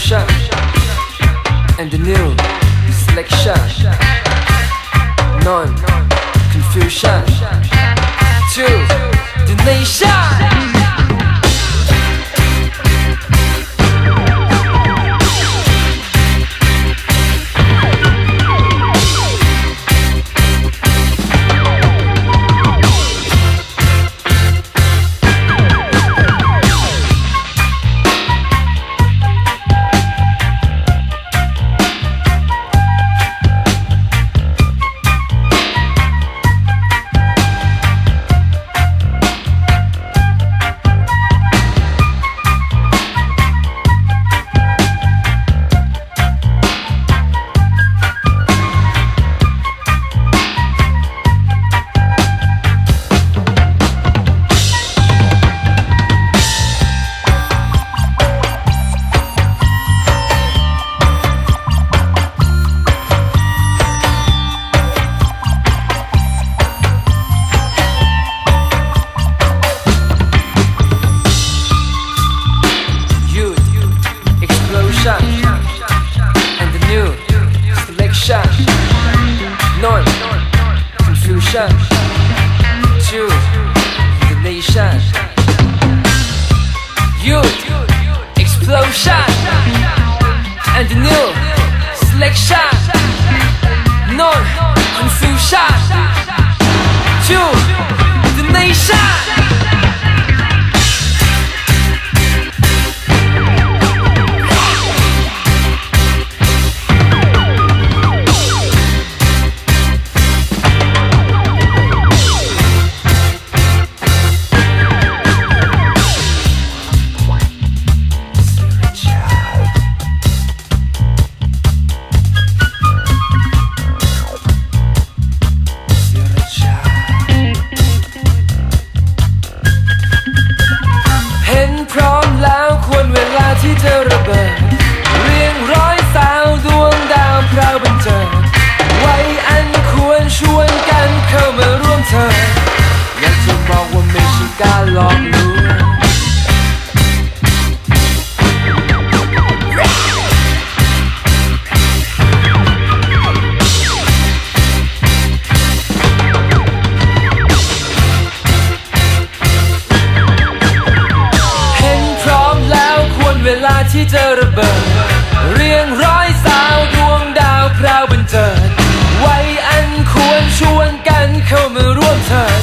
explosion and the new selection, non-confusion to the nation. And the new selection, non-confusion to the nation. Youth explosion and the new selection, non-confusion to the nation.ที่จะระเบิดเรียงร้อยสาวดวงดาวพราวบันเจิดไว้อันควรชวนกันเข้ามาร่วมเธออยากจะบอกว่าไม่ใช่การหลอกลวงเวลาที่จะระเบิดเรียงร้อยสาวดวงดาวพราวบันเจิดไว้อันควรชวนกันเข้ามาร่วมเถิด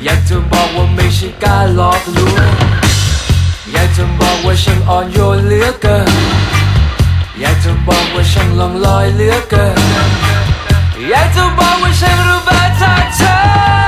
อยากจะบอกว่าไม่ใช่การหลอกลวงอยากจะบอกว่าฉันอ่อนโยนเหลือเกินอยากจะบอกว่าฉันล่องลอยเหลือเกินอยากจะบอกว่าฉันรู้บ้าเธอ